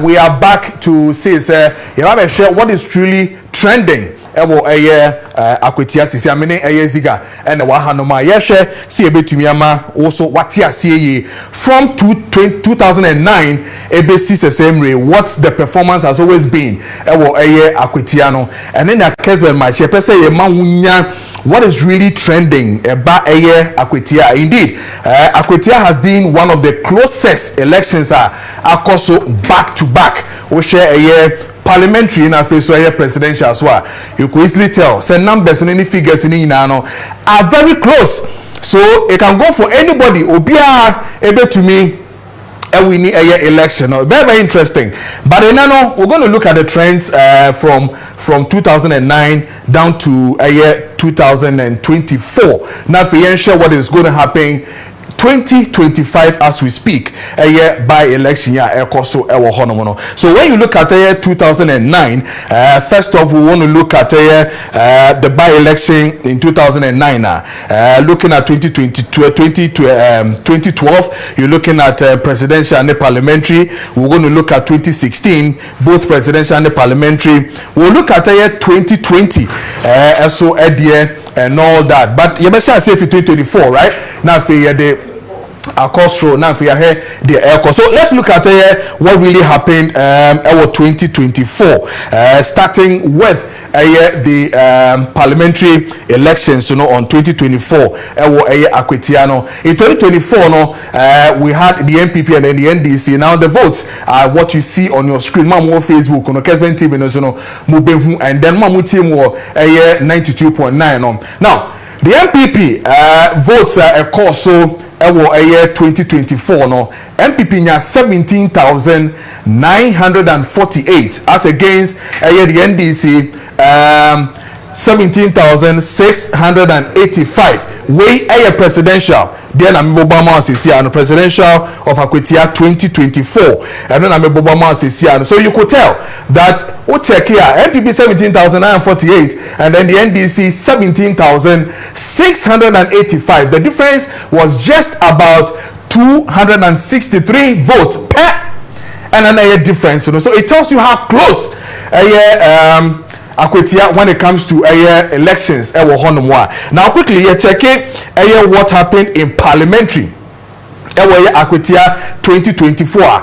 we are back to say, you have a share what is truly trending. Ewo Akwatia sisi amene ziga ene wa hanoma ye hwe si ebetumi ama also wati asiye from 2009 ebesi sesemre what's the performance has always been ewo Akwatia no and then the Kessben match ye pese ye mawunya what is really trending eba Akwatia. Indeed, Akwatia has been one of the closest elections akoso back to back we share parliamentary in a face or presidential so you could easily tell say numbers and any figures in are very close, so it can go for anybody obia able to me we need a election. Very, very interesting. But then we're going to look at the trends from 2009 down to 2024. Now for you share what is going to happen 2025 as we speak, a year by election year. So when you look at the year 2009, first off we want to look at the by-election in 2009. Looking at 2012, you're looking at presidential and the parliamentary. We're going to look at 2016, both presidential and the parliamentary. We'll look at the year 2020, so a year and all that. But you must say for 2024, right? Now for the Akosro now for here the air. So let's look at what really happened 2024, starting with the parliamentary elections on 2024 Akwatia. In 2024 we had the MPP and then the NDC. Now the votes are what you see on your screen. Mamu Facebook on Kessben TV and then Mamu team 92.9 Now the MPP votes a course so year 2024 MPP nya 17,948 as against the NDC 17,685 way presidential then I'm Obama and presidential of Akwatia 2024 and then I'm Obama so you could tell that check here MPP 17,948 and then the NDC 17,685. The difference was just about 263 votes per and another difference, so it tells you how close Akwatia when it comes to elections. Now quickly check what happened in parliamentary. Akwatia 2024.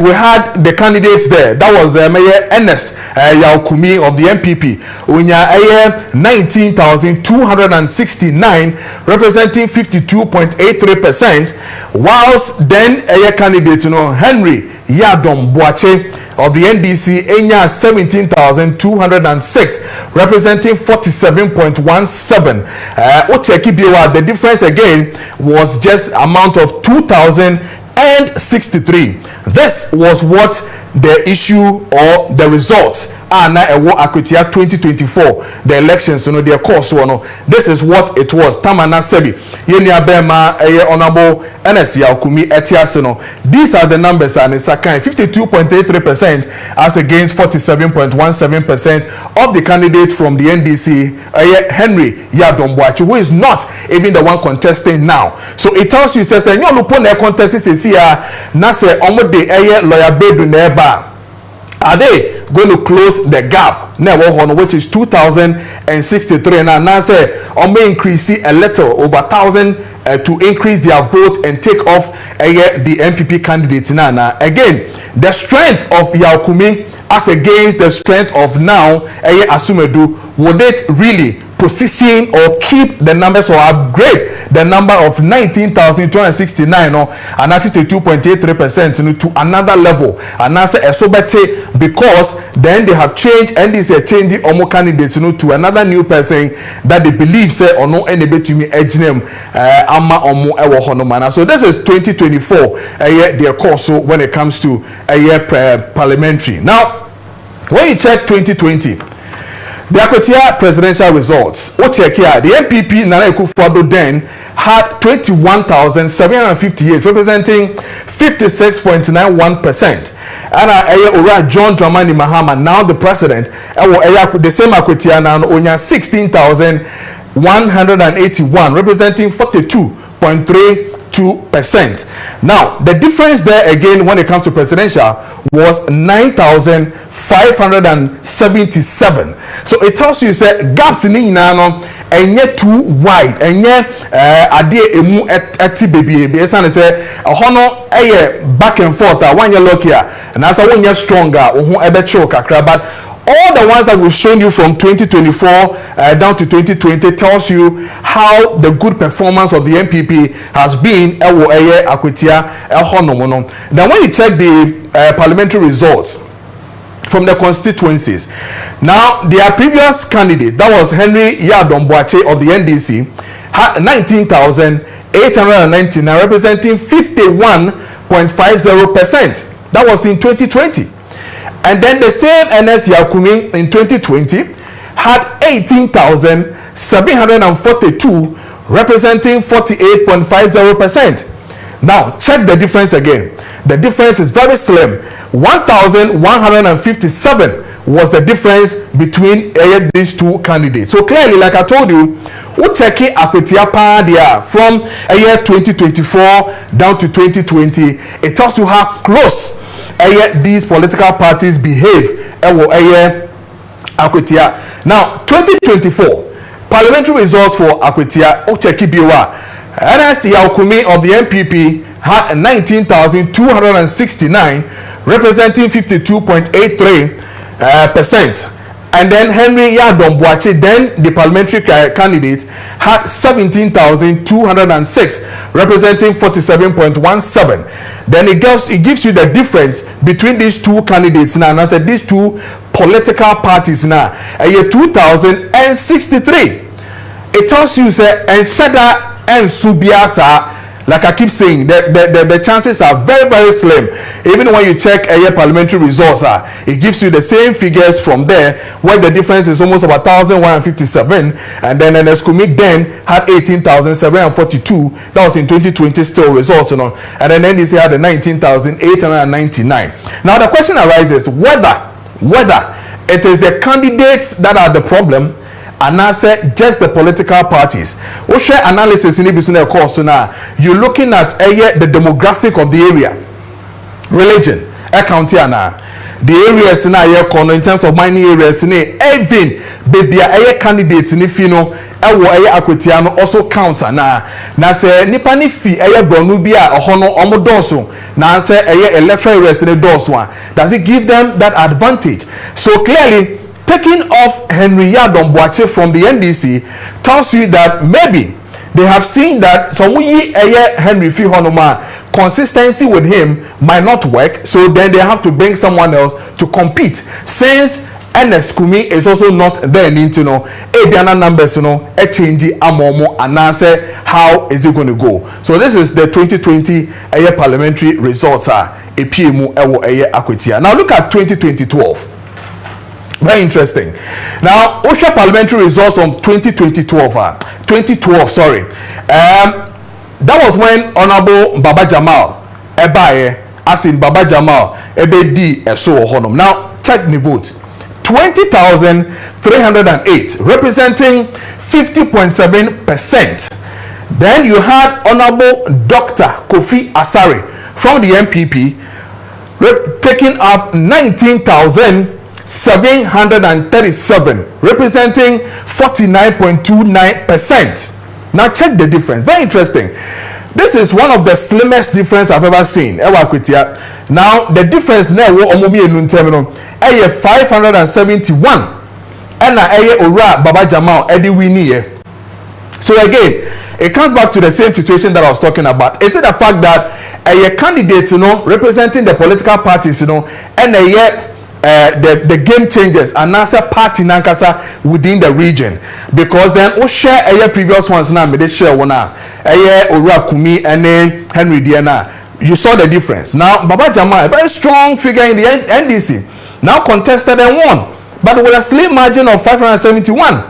We had the candidates there. That was Mayor Ernest Yaokumi of the MPP. Unya 19,269, representing 52.83%. Whilst then candidate Henry Yadom Boache of the NDC Enya 17,206, representing 47.17. The difference again was just amount of 2,063. This was what the issue or the results are now Akwatia 2024, the elections, their course. This is what it was. Tamana Sebi, Yenya Bema, Honorable Ernest Yaokumi Etiasino. These are the numbers, and it's a kind 52.83% as against 47.17% of the candidate from the NDC, Henry Yadomboachi, who is not even the one contesting now. So it tells you, says, you look on their contest is here, Nase Omode lawyer Bedu Neba. Are they going to close the gap now, which is 2,063? Now say may increase a little over 1,000 to increase their vote and take off the MPP candidates. Now again, the strength of Yaokumi as against the strength of now Asumedu, would it really position or keep the numbers or upgrade the number of 19,269 and 52.83% to another level? And that's a sobete because then they have changed and this change the Omo candidates to another new person that they believe say or no any to me edge name Ama Omo Ewo Honomana. So this is 2024 their course so when it comes to parliamentary. Now when you check 2020, the Akwatia presidential results, check here, the MPP Nana Akufo-Addo then had 21,758, representing 56.91%. And John Dramani Mahama, now the president, the same Akwatia now onya 16,181, representing 42.3%. 2%. Now, the difference there again when it comes to presidential was 9,577. So it tells you say gaps in no enye too wide, enye adie emu eti baby esan say hono back and forth one year lucky and as one year stronger ohun ebe chill kakra. But all the ones that we've shown you from 2024 down to 2020 tells you how the good performance of the MPP has been. Akwatia. Then when you check the parliamentary results from the constituencies, now their previous candidate, that was Henry Yadomboache of the NDC, had 19,899, representing 51.50%. That was in 2020. And then the same NS Yakumi in 2020 had 18,742, representing 48.50%. Now, check the difference again. The difference is very slim. 1,157 was the difference between these two candidates. So clearly, like I told you, Ucheki Akwatia Padia from year 2024 down to 2020, it tells you how close these political parties behave. Akwatia. Now, 2024 parliamentary results for Akwatia, Ucheki Biwa, NS Yaokumi of the MPP had 19,269, representing 52.83%. And then Henry Yadomboache, then the parliamentary candidate, had 17,206, representing 47.17. Then it gives you the difference between these two candidates now. And I said these two political parties now. A year 2063. It tells you say and Shada and Subiasa. Like I keep saying, the chances are very, very slim. Even when you check a parliamentary results, it gives you the same figures from there, where the difference is almost about 1,157. And then Eskumi then had 18,742. That was in 2020 still results, And then NDC had the 19,899. Now the question arises whether it is the candidates that are the problem, and I said just the political parties. We share analysis in the course now. You're looking at the demographic of the area, religion, county now. The areas now in terms of mining areas, even baby candidates in if you know Akwatia also count now. Now say nipa ni fi bronu bia ohono omodoso. Now say electoral areas in the doors one. Does it give them that advantage? So clearly, taking off Henry Yadomboache from the NDC tells you that maybe they have seen that Henry Fihonoma consistency with him might not work, so then they have to bring someone else to compete. Since NS Kumi is also not there, Adiana numbers, a change amomo and answer how is it going to go. So this is the 2020 parliamentary results are a PMU Akwatia. Now look at 2012. Very interesting. Now, OSHA parliamentary results from 2012, sorry. That was when Honorable Baba Jamal Ebaye, as in Baba Jamal Ebedi Eso Honum. Now, check the vote. 20,308, representing 50.7%. Then you had Honorable Dr. Kofi Asare from the MPP, taking up 19,737, representing 49.29%. Now check the difference. Very interesting. This is one of the slimmest difference I've ever seen. Now the difference now is 571 and Ora Baba Jamal Eddie Winnie. So again, it comes back to the same situation that I was talking about. Is it the fact that candidates, representing the political parties, and the game changers and answer party nankasa within the region, because then we share previous ones now me they share one Ora Kumi and then Henry Diana. You saw the difference. Now Baba Jamal, a very strong figure in the NDC, now contested and won, but with a slim margin of 571.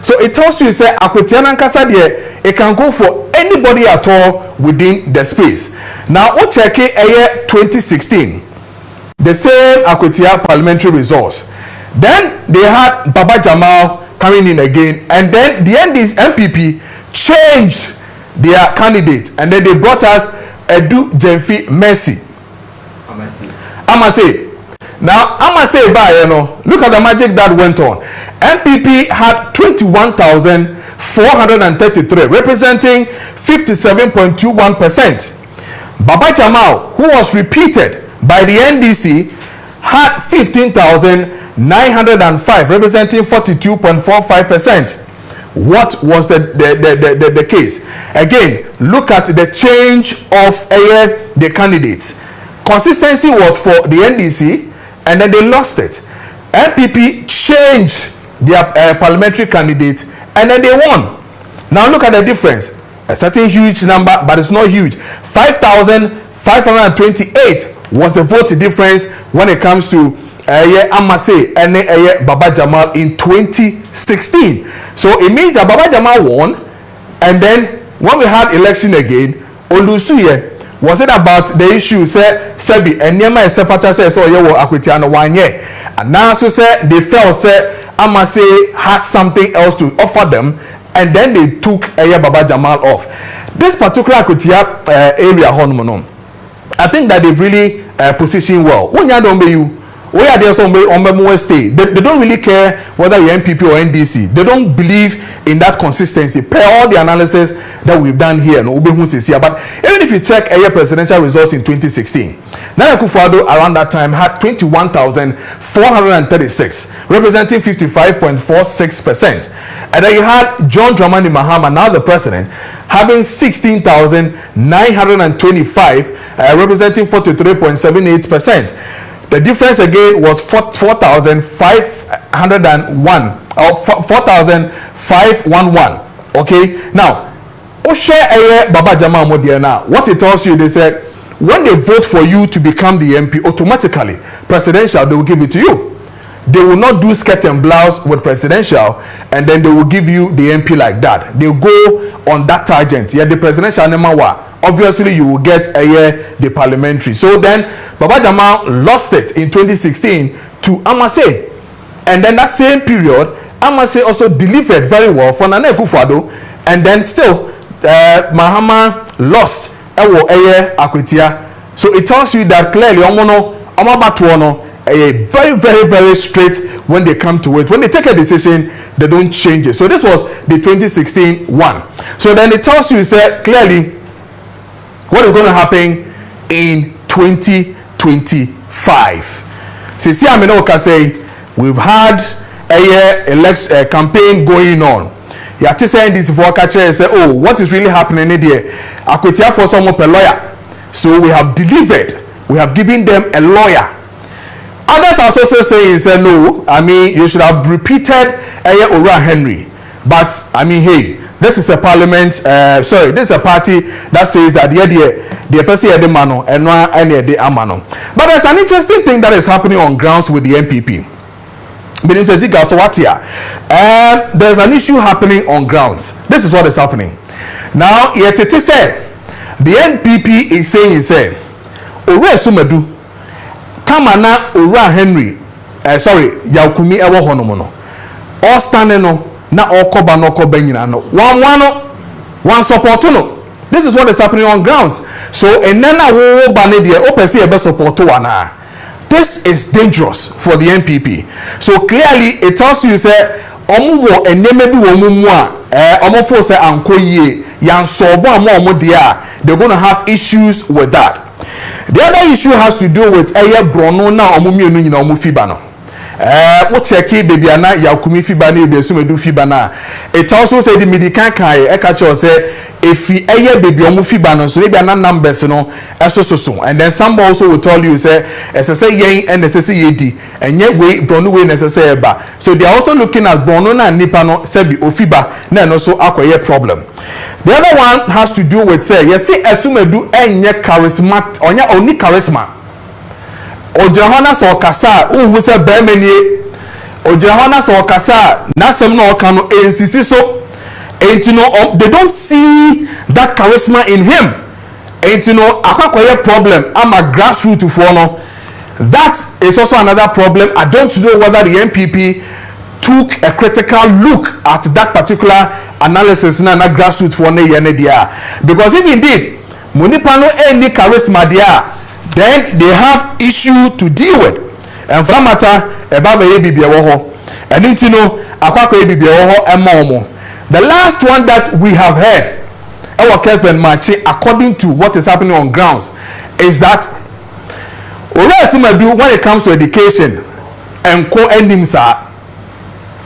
So it tells you say Akwatia nankasa there, it can go for anybody at all within the space. Now we check 2016. The same Akwatia parliamentary results. Then they had Baba Jamal coming in again, and then the NDC MPP changed their candidate, and then they brought us Edu Jemfi Mercy. Amase. Now, Amase by, look at the magic that went on. NPP had 21,433, representing 57.21%. Baba Jamal, who was repeated by the NDC, had 15,905, representing 42.45%. What was the case? Again, look at the change of the candidates. Consistency was for the NDC, and then they lost it. NPP changed their parliamentary candidate, and then they won. Now look at the difference. A certain huge number, but it's not huge. 5,528 was the vote difference when it comes to Amase and Baba Jamal in 2016. So it means that Baba Jamal won, and then when we had election again, Olusuye, was it about the issue say Sebi and Nema Sefata says so you were Akwatia no 1 year, and now so say they felt say Amase had something else to offer them, and then they took Baba Jamal off. This particular Akwatia area Honmono, I think that they really positioned well. When you don't be you, we are there some on stay. They don't really care whether you're NPP or NDC. They don't believe in that consistency. Per all the analysis that we've done here, but even if you check presidential results in 2016, Nana Akufo-Addo around that time had 21,436, representing 55.46%. And then you had John Dramani Mahama, now the president, having 16,925, representing 43.78%. The difference again was 4,501 or 4,511. Okay, now Baba Jamal Modiana, what it tells you, they said when they vote for you to become the MP, automatically presidential, they will give it to you. They will not do skirt and blouse with presidential, and then they will give you the MP like that. They will go on that tangent. Yeah, the presidential nemawa. Obviously, you will get the parliamentary. So then, Baba Jamal lost it in 2016 to Amase, and then that same period, Amase also delivered very well for Nana Akufo-Addo, and then still, Mahama lost Akwatia. So it tells you that clearly, very, very, very straight when they come to it. When they take a decision, they don't change it. So this was the 2016 one. So then it tells you, clearly what is going to happen in 2025. Since say we've had a campaign going on. You are saying this for catcher and say, oh, what is really happening in there? Akwatia for some of a lawyer. So we have delivered. We have given them a lawyer. Others are also saying, no, I mean, you should have repeated Ora Henry. But, I mean, hey, this is a parliament, this is a party that says that the person had the mano and the amano. But there's an interesting thing that is happening on grounds with the NPP. There's an issue happening on grounds. This is what is happening. Now, Yetete said, the NPP is saying, Ora Sumadu, Kamana Ora Henry, Yaukumi Ewa Honomono. All standing no, na all koba no koba no. One support no. This is what is happening on grounds. So, and then I will ban the OPC ebe support one. This is dangerous for the NPP. So clearly, it tells you say, omuwo enemedu omumwa, omofo say ankoye, yan solve more dia. They're going to have issues with that. The other issue has to do with Brono na omumi enu nyina omufibano. What cheki baby ana Yakumi fibana be sumedu fibana. It also say the medical kai ekacho say if baby omufibano so maybe an numbers no so and then some also will tell you say say yen and say yedi and yet way Brono way necessary ba. So they are also looking at Brono na nipa no say be ofiba na no so akoye problem. The other one has to do with say you see esumedu enye charisma onya oni charisma. Ojahona so kasa uwu se bemenie Ojahona so kasa na sem no kanu ensisi so they don't see that charisma in him akwakoye problem am a grassroots for no. That is also another problem. I don't know whether the NPP took a critical look at that particular analysis na grassroots for ne ye ne dia, because if indeed munipa no any charisma dia, then they have issue to deal with. And for that matter eba be bibia wo ho eni nti no akwakọ bibia wo ho ema omo. The last one that we have heard our Kessben match, according to what is happening on grounds, is that when it comes to education and co-endings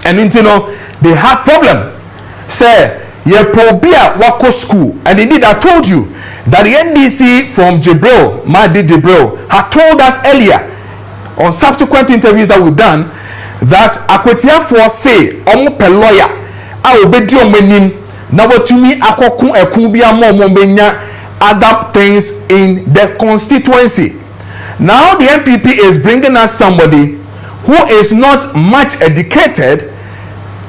and you know they have problem. Say ye probia wako school, and indeed I told you that the NDC from Jibril, Madi Jibril, had told us earlier on subsequent interviews that we've done that Akwatia for say omo per lawyer a obedi omenim na watumi akokun ekun bia mo benya other things in the constituency. Now the MPP is bringing us somebody who is not much educated,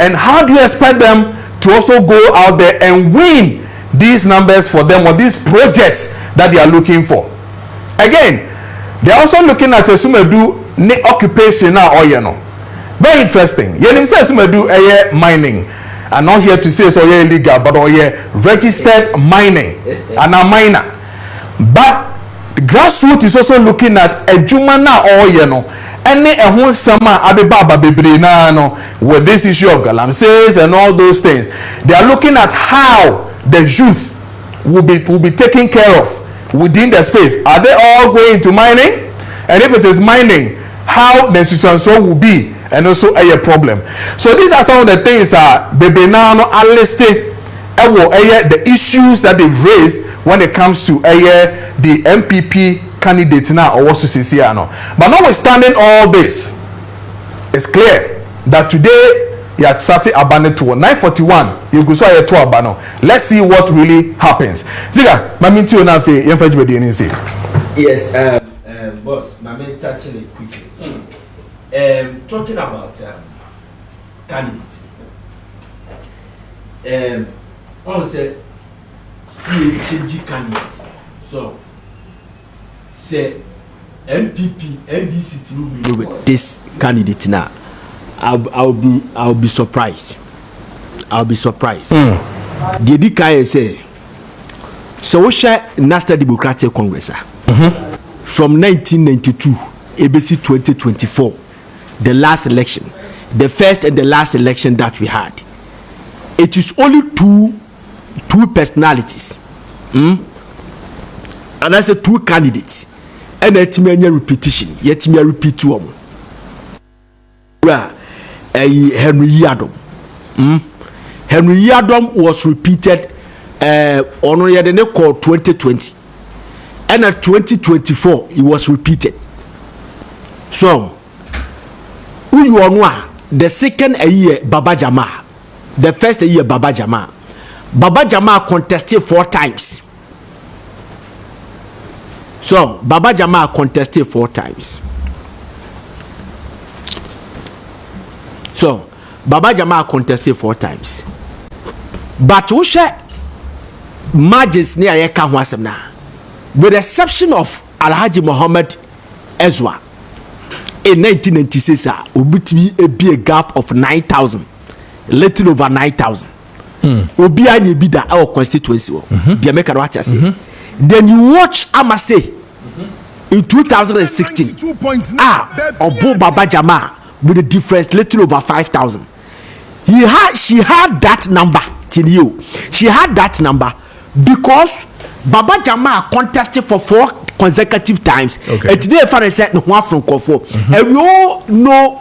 and how do you expect them to also go out there and win these numbers for them or these projects that they are looking for? Again, they are also looking at a Sumedu occupation now or you know. Very interesting. Yenim says Sumedu mining. I'm not here to say it's illegal, but registered mining and a miner. But the grassroots is also looking at a jumana or you know any a whole summer abeba bebrina no with this issue of galamseys and all those things. They are looking at how the youth will be taken care of within the space. Are they all going to mining? And if it is mining, how the situation will be, and also a problem. So these are some of the things bebrina no are listed the issues that they've raised when it comes to the MPP candidate now or what's to say no. But notwithstanding all this, it's clear that today you had started abandoned to 9:41. You go so to abano. Let's see what really happens. Ziga, mami ti ona fe yen faji be dey say. Yes, boss, mami touching it quickly. Talking about candidate. On say change candidate. So say MPP, NDC to move with this candidate now. I'll be surprised. I'll be surprised. The DKI say so we share National Democratic Congress from 1992 ABC 2024, the last election, the first and the last election that we had. It is only two personalities. And I said two candidates. And it's me repetition. Yet me repeat to them. Henry Yadom. Henry Yadom was repeated on the call 2020. And at 2024 it was repeated. So who you are, the second year Baba Jama, the first year Baba Jama. Baba Jama contested 4 times. So Baba Jama contested 4 times. So Baba Jama contested 4 times. But who share margins near Yeka Wasemna, with the exception of Alhaji Muhammad Ezwa in 1996, would be a gap of 9,000, little over 9,000. Obi any bida our constituency. The American what I say. Then you watch Amase in 2016. Obo Baba Jama with a difference little over 5,000. She had that number till you. She had that number because Baba Jama contested for 4 consecutive times. Okay. And today I said no one from Kofo. And we all know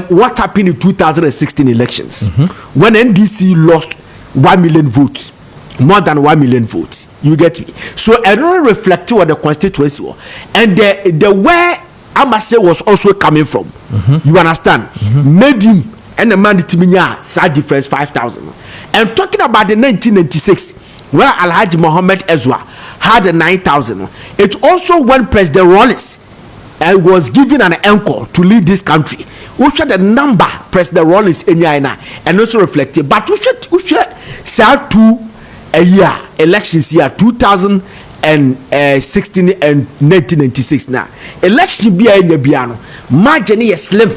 what happened in 2016 elections when NDC lost 1 million votes, more than 1 million votes. You get me? So I don't reflect what the constituency was, and the where Amase was also coming from. You understand? Made him and the man Timinya side difference 5,000. And talking about the 1996, where Alhaji Muhammad Ezwa had a 9,000. It also when President Rollins was given an encore to lead this country. We should the number President Rollins in Yana and also reflected. But we should say 2 a year elections year 2016 and 1996 now. Election be in the piano. Margin is slim.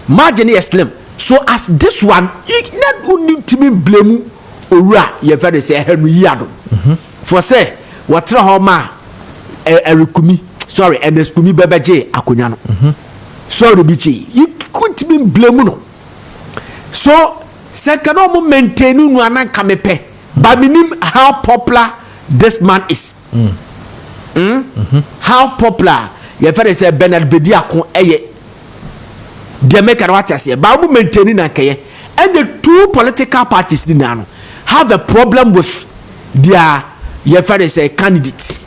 margin is slim. So as this one, you need to blame Ura, you very say Henry Yado. For say, what Trahoma Erikumi, sorry, and the Skumi Bebeje Akunyano. Sorry, Bichi, you couldn't be blame. So, second, maintain one kamepe, but minim how popular this man is. How popular, you very say Bernard Bediako, they make a watch here, but maintaining a key. And the two political parties now have a problem with their say candidates.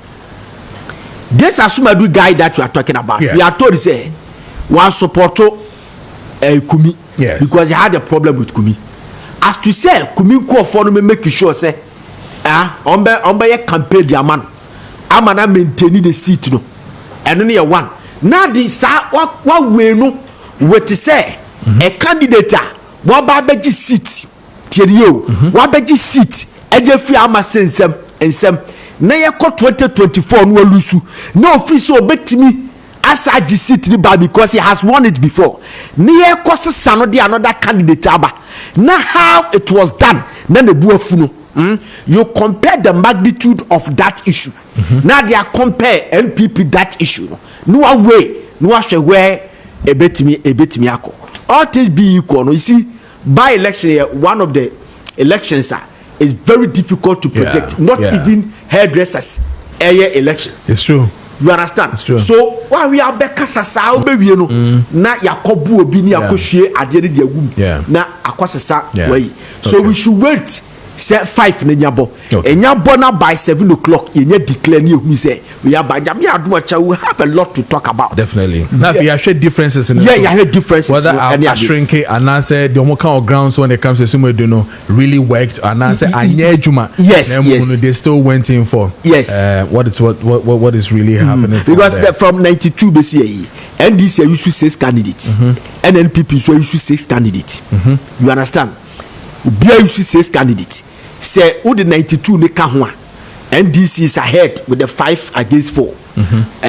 This Asumadu guy that you are talking about, we are told to say one support Kumi because he had a problem with Kumi. As to say Kumi call for me make sure say ombe campaign the man amana maintaining the seat no and only one. Now this what we know what to say a candidate what babeji seat tirio what babeji seat eje free ama sensem ensem na ye ko 2024 no lusu no office obetimi asaji seat ni ba because he has won it before na ye ko sesa no de another candidate aba na how it was done na the buafu no you compare the magnitude of that issue now they are compare NPP that issue no way no ahwe where ebetimi akọ all things be equal no you see by election here one of the elections is very difficult to predict not even hairdressers election it's true you understand it's true. So why we are back sasa obewie no na yakobu obi ni akohwie ade ne de agum na akwasesa way so we should wait say 5 na nyabo enyabo na by 7 o'clock you declare ni ehun say we are by jam adumacha we have a lot to talk about definitely now we are share differences in you have differences whether our shrinking and answer the kind of grounds when it comes to sumo do know really worked and answer anya ejuma yes they still went in for what is really happening because from 92 BCE NDC used to 6 candidates NNPP so used to 6 candidates you understand Bia used to 6 candidates say who the 92 ne ka ho a NDC is ahead with the 5 against 4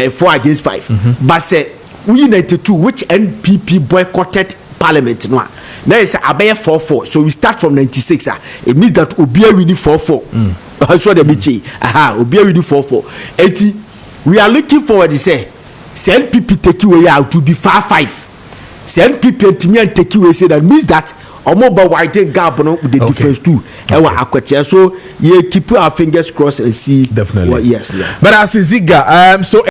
4 against 5 but say we 92 which NPP boycotted parliament no now is abaye 4-4 so we start from 96 it means that obia winning 4-4 so the bichi obia winning 4-4 80 we are looking forward to say NPP take away out to be 5-5 say NPP and take away say that means that omoba wide gap no with the difference too Akwatia so you keep our fingers crossed and see definitely yes but as Ziga so